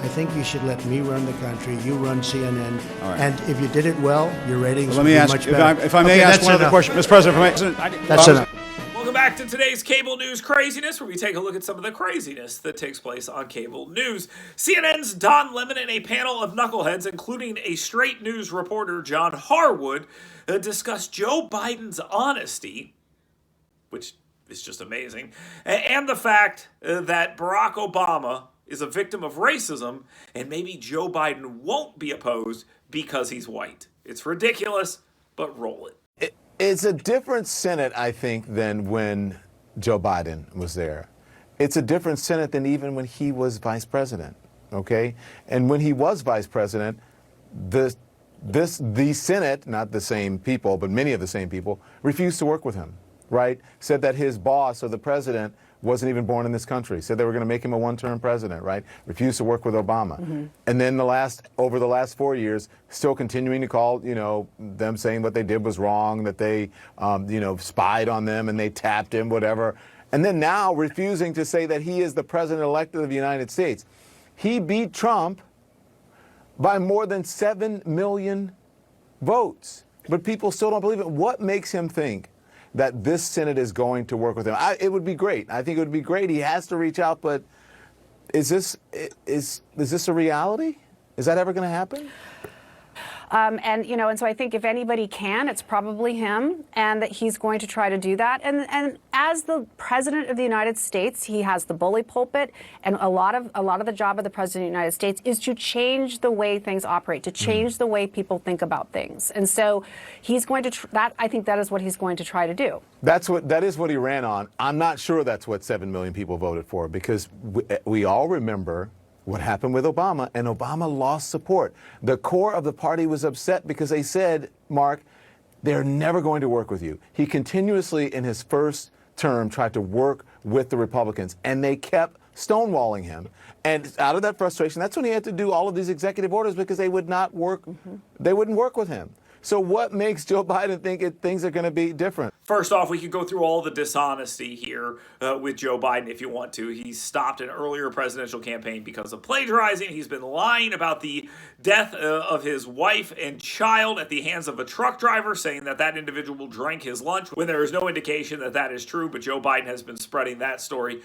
I think you should let me run the country. You run CNN. All right. And if you did it well, your ratings Let would me be ask, much better. if I may ask one other question, Mr. President. That's enough. Welcome back to today's cable news craziness, where we take a look at some of the craziness that takes place on cable news. CNN's Don Lemon and a panel of knuckleheads, including a straight news reporter, John Harwood, discussed Joe Biden's honesty, which is just amazing, and the fact that Barack Obama is a victim of racism, and maybe Joe Biden won't be opposed because he's white. It's ridiculous, but roll it. It's a different Senate, I think, than when Joe Biden was there. It's a different Senate than even when he was vice president, okay? And when he was vice president, the Senate, not the same people, but many of the same people, refused to work with him, right? Said that his boss, or the president, wasn't even born in this country. Said they were going to make him a one-term president, right? Refused to work with Obama. Mm-hmm. And then over the last 4 years, still continuing to call, them saying what they did was wrong, that they, spied on them and they tapped him, whatever. And then now refusing to say that he is the president-elect of the United States. He beat Trump by more than 7 million votes. But people still don't believe it. What makes him think that this Senate is going to work with him? It would be great. I think it would be great. He has to reach out, but is this a reality? Is that ever going to happen? And so I think if anybody can, it's probably him, and that he's going to try to do that. And as the president of the United States, he has the bully pulpit, and a lot of the job of the president of the United States is to change the way things operate, to change the way people think about things. And so he's going to I think that is what he's going to try to do. That is what he ran on. I'm not sure that's what 7 million people voted for, because we all remember what happened with Obama, and Obama lost support. The core of the party was upset because they said, Mark, they're never going to work with you. He continuously, in his first term, tried to work with the Republicans, and they kept stonewalling him. And out of that frustration, that's when he had to do all of these executive orders, because they would not work. Mm-hmm. They wouldn't work with him. So what makes Joe Biden think things are going to be different? First off, we could go through all the dishonesty here with Joe Biden if you want to. He stopped an earlier presidential campaign because of plagiarizing. He's been lying about the death of his wife and child at the hands of a truck driver, saying that individual drank his lunch, when there is no indication that is true. But Joe Biden has been spreading that story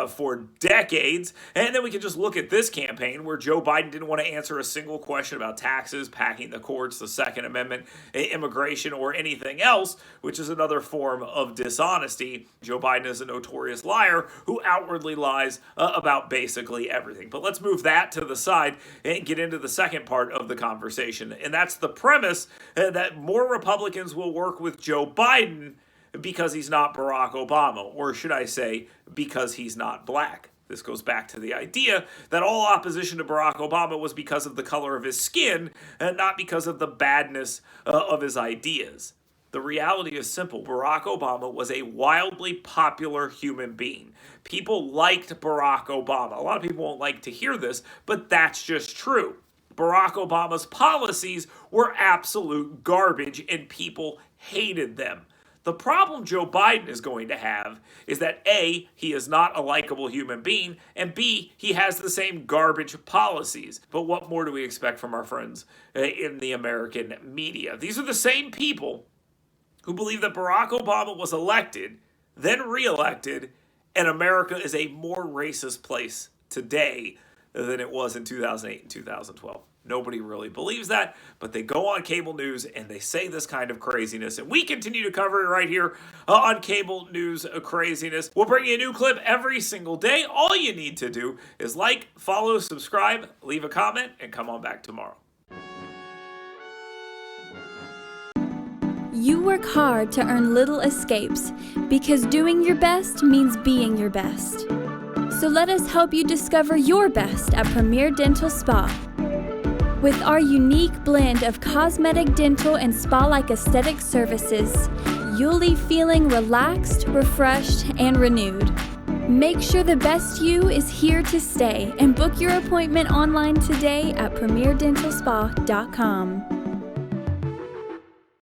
for decades. And then we can just look at this campaign, where Joe Biden didn't want to answer a single question about taxes, packing the courts, the Second Amendment, immigration, or anything else, which is another form of dishonesty. Joe Biden is a notorious liar who outwardly lies about basically everything. But let's move that to the side and get into the second part of the conversation. And that's the premise that more Republicans will work with Joe Biden because he's not Barack Obama, or should I say, because he's not black. This goes back to the idea that all opposition to Barack Obama was because of the color of his skin, and not because of the badness of his ideas. The reality is simple. Barack Obama was a wildly popular human being. People liked Barack Obama. A lot of people won't like to hear this, but that's just true. Barack Obama's policies were absolute garbage, and people hated them. The problem Joe Biden is going to have is that A, he is not a likable human being, and B, he has the same garbage policies. But what more do we expect from our friends in the American media? These are the same people who believe that Barack Obama was elected, then reelected, and America is a more racist place today than it was in 2008 and 2012. Nobody really believes that, but they go on cable news and they say this kind of craziness, and we continue to cover it right here on Cable News Craziness. We'll bring you a new clip every single day. All you need to do is like, follow, subscribe, leave a comment, and come on back tomorrow. You work hard to earn little escapes, because doing your best means being your best. So let us help you discover your best at Premier Dental Spa. With our unique blend of cosmetic, dental, and spa-like aesthetic services, you'll leave feeling relaxed, refreshed, and renewed. Make sure the best you is here to stay, and book your appointment online today at premierdentalspa.com.